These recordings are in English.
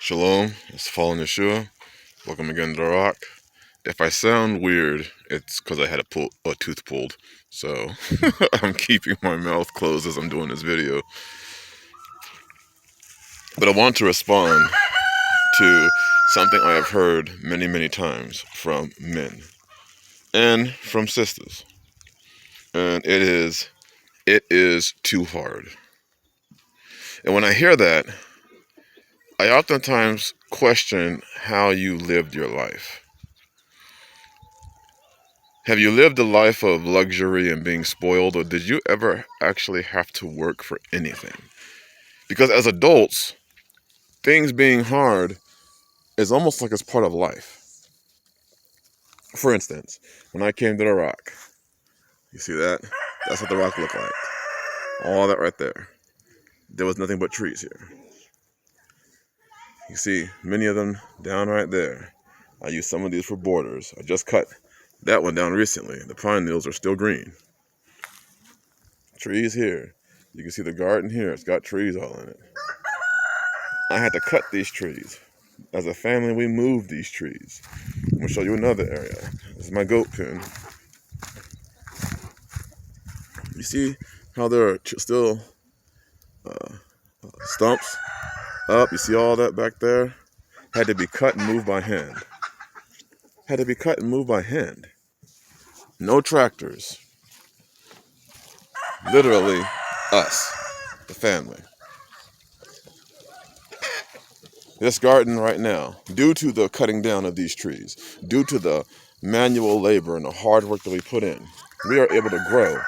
Shalom, it's Fallen Yeshua. Welcome again to the Rock. If I sound weird, it's because I had a tooth pulled. So I'm keeping my mouth closed as I'm doing this video. But I want to respond to something I have heard many, many times from men and from sisters. And it is too hard. And when I hear that, I oftentimes question how you lived your life. Have you lived a life of luxury and being spoiled, or did you ever actually have to work for anything? Because as adults, things being hard is almost like it's part of life. For instance, when I came to the Rock, you see that? That's what the Rock looked like. All that right there. There was nothing but trees here. You see many of them down right there. I used some of these for borders. I just cut that one down recently. The pine needles are still green. Trees here. You can see the garden here. It's got trees all in it. I had to cut these trees. As a family, we moved these trees. I'm going to show you another area. This is my goat pen. You see how there are still stumps up? You see all that back there? Had to be cut and moved by hand. Had to be cut and moved by hand. No tractors. Literally us, the family. This garden right now, due to the cutting down of these trees, due to the manual labor and the hard work that we put in, we are able to grow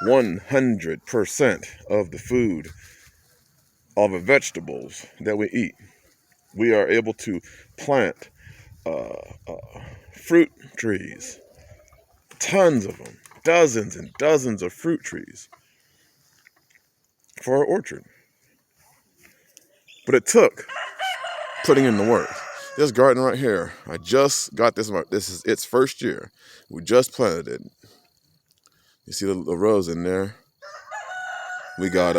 100% of the food, all the vegetables that we eat. We are able to plant fruit trees, tons of them, dozens and dozens of fruit trees for our orchard. But it took putting in the work. This garden right here, I just got this. This is its first year. We just planted it. You see the rows in there. We got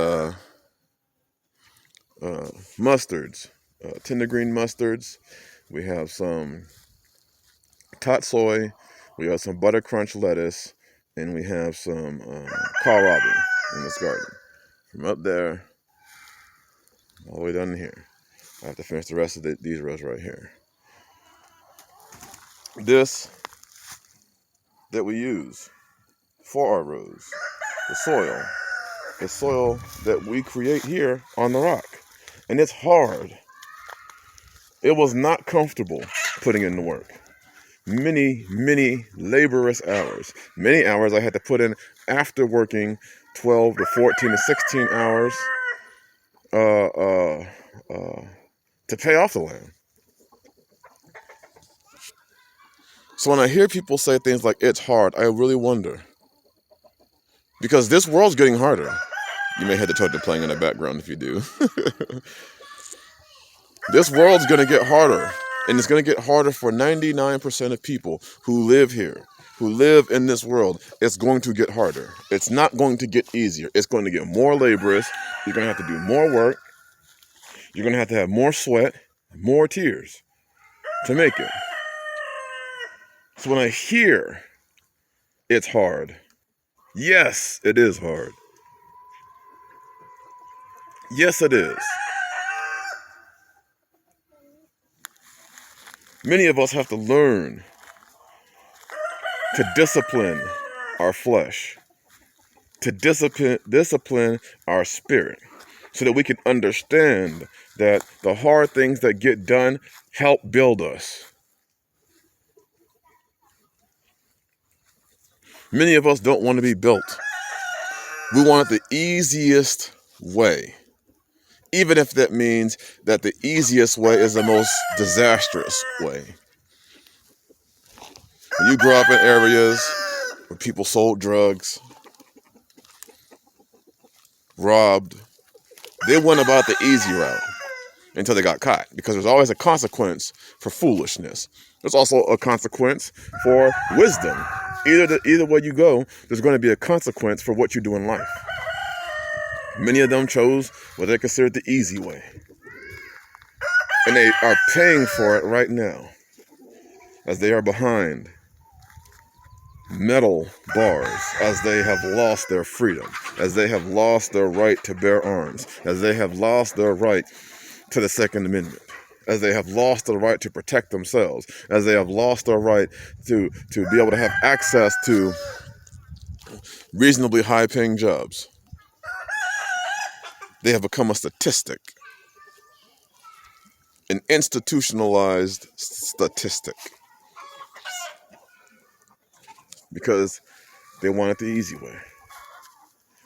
mustards, tender green mustards. We have some tatsoi. We have some butter crunch lettuce, and we have some kohlrabi in this garden. From up there all the way down here. I have to finish the rest of these rows right here. This that we use for our rows, the soil that we create here on the Rock. And it's hard. It was not comfortable putting in the work. Many, many laborious hours. Many hours I had to put in after working 12 to 14 to 16 hours to pay off the land. So when I hear people say things like it's hard, I really wonder. Because this world's getting harder. You may have the toilet playing in the background if you do. This world's going to get harder. And it's going to get harder for 99% of people who live here, who live in this world. It's going to get harder. It's not going to get easier. It's going to get more laborious. You're going to have to do more work. You're going to have more sweat, more tears to make it. So when I hear it's hard, yes, it is hard. Yes, it is. Many of us have to learn to discipline our flesh, to discipline our spirit, so that we can understand that the hard things that get done help build us. Many of us don't want to be built. We want it the easiest way, even if that means that the easiest way is the most disastrous way. When you grow up in areas where people sold drugs, robbed, they went about the easy route until they got caught, because there's always a consequence for foolishness. There's also a consequence for wisdom. Either way you go, there's going to be a consequence for what you do in life. Many of them chose what they considered the easy way. And they are paying for it right now as they are behind metal bars, as they have lost their freedom, as they have lost their right to bear arms, as they have lost their right to the Second Amendment, as they have lost the right to protect themselves, as they have lost their right to be able to have access to reasonably high-paying jobs. They have become a statistic, an institutionalized statistic, because they want it the easy way.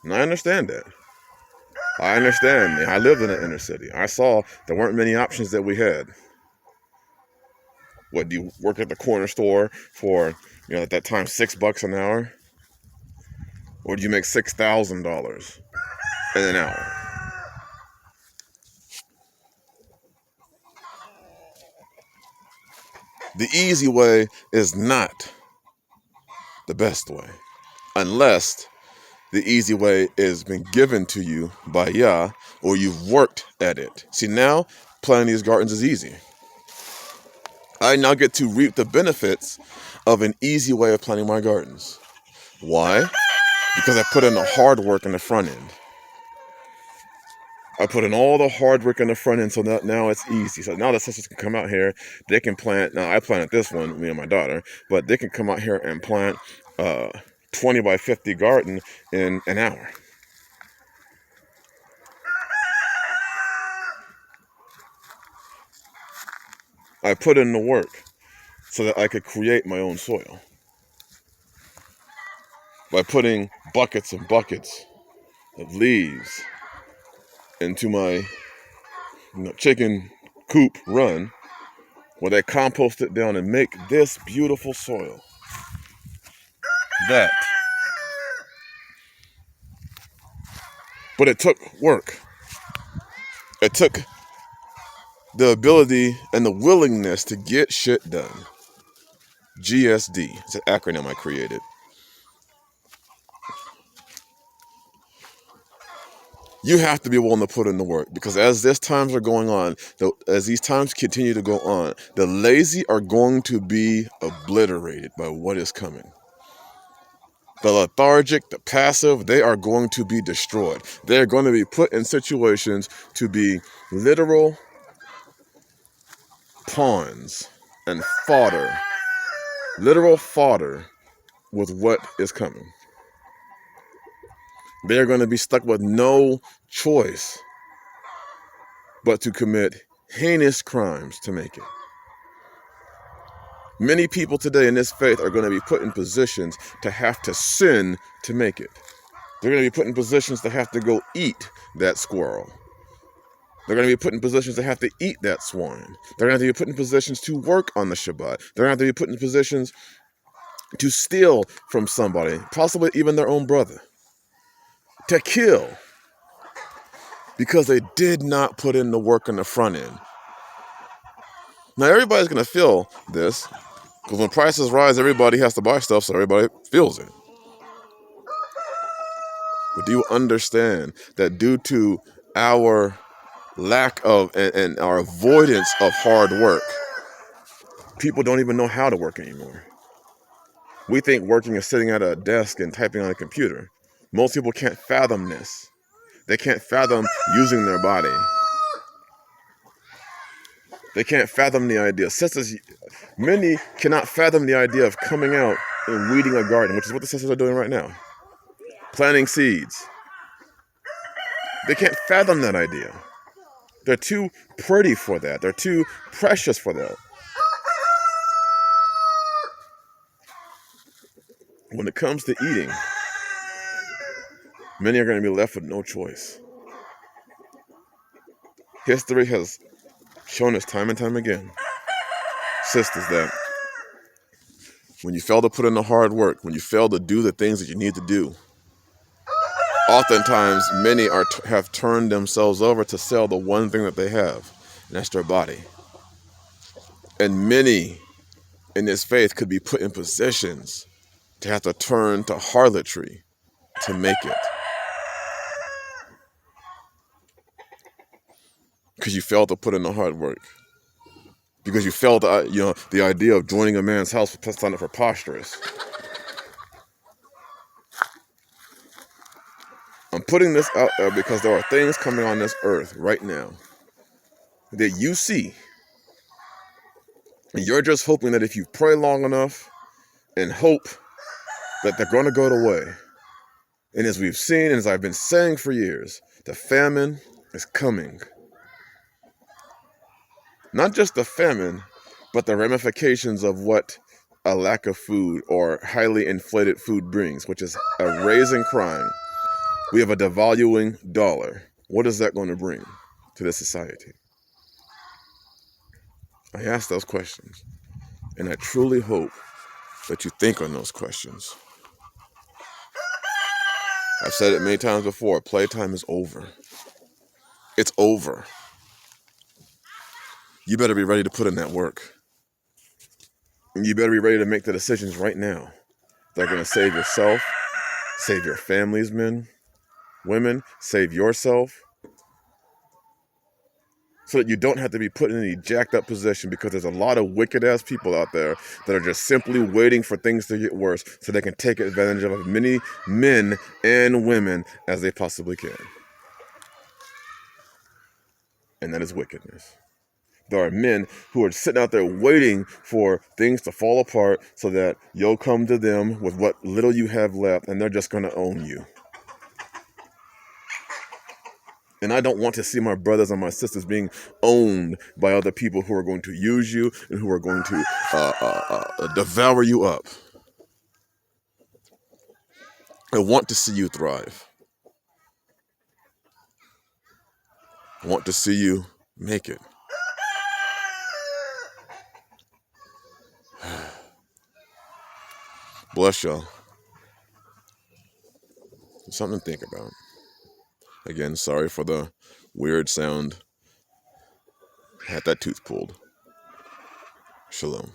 And I understand that. I understand. I lived in the inner city. I saw there weren't many options that we had. What, do you work at the corner store for, at that time, $6 an hour? Or do you make $6,000 in an hour? The easy way is not the best way, unless the easy way has been given to you by Yah, or you've worked at it. See, now planting these gardens is easy. I now get to reap the benefits of an easy way of planting my gardens. Why? Because I put in the hard work in the front end. I put in all the hard work in the front end, so now it's easy. So now the sisters can come out here, they can plant. Now I planted this one, me and my daughter, but they can come out here and plant 20 by 50 garden in an hour. I put in the work so that I could create my own soil by putting buckets and buckets of leaves into my chicken coop run, where they compost it down and make this beautiful soil. That. But it took work. It took the ability and the willingness to get shit done. GSD. It's an acronym I created. You have to be willing to put in the work, because as these times are going on, as these times continue to go on, the lazy are going to be obliterated by what is coming. The lethargic, the passive, they are going to be destroyed. They're going to be put in situations to be literal pawns and fodder, literal fodder with what is coming. They're going to be stuck with no choice but to commit heinous crimes to make it. Many people today in this faith are going to be put in positions to have to sin to make it. They're going to be put in positions to have to go eat that squirrel. They're going to be put in positions to have to eat that swine. They're going to have to be put in positions to work on the Shabbat. They're going to have to be put in positions to steal from somebody, possibly even their own brother, to kill, because they did not put in the work on the front end. Now, everybody's going to feel this, because when prices rise, everybody has to buy stuff, so everybody feels it. But do you understand that due to our lack of and our avoidance of hard work, people don't even know how to work anymore? We think working is sitting at a desk and typing on a computer. Most people can't fathom this. They can't fathom using their body. They can't fathom the idea. Sisters, many cannot fathom the idea of coming out and weeding a garden, which is what the sisters are doing right now. Planting seeds. They can't fathom that idea. They're too pretty for that. They're too precious for that. When it comes to eating, many are going to be left with no choice. History has shown us time and time again, sisters, that when you fail to put in the hard work, when you fail to do the things that you need to do, oftentimes many have turned themselves over to sell the one thing that they have, and that's their body. And many in this faith could be put in positions to have to turn to harlotry to make it, because you failed to put in the hard work. because you felt the idea of joining a man's house was sounded preposterous. I'm putting this out there because there are things coming on this earth right now that you see, and you're just hoping that if you pray long enough and hope that they're going to go away. And as we've seen, and as I've been saying for years, the famine is coming. Not just the famine, but the ramifications of what a lack of food or highly inflated food brings, which is a raising crime. We have a devaluing dollar. What is that going to bring to this society? I ask those questions, and I truly hope that you think on those questions. I've said it many times before, playtime is over. It's over. You better be ready to put in that work. And you better be ready to make the decisions right now. They're going to save yourself, save your families, men, women, save yourself, so that you don't have to be put in any jacked up position, because there's a lot of wicked ass people out there that are just simply waiting for things to get worse so they can take advantage of as many men and women as they possibly can. And that is wickedness. There are men who are sitting out there waiting for things to fall apart so that you'll come to them with what little you have left, and they're just going to own you. And I don't want to see my brothers and my sisters being owned by other people who are going to use you and who are going to devour you up. I want to see you thrive. I want to see you make it. Bless y'all. Something to think about. Again, sorry for the weird sound. I had that tooth pulled. Shalom.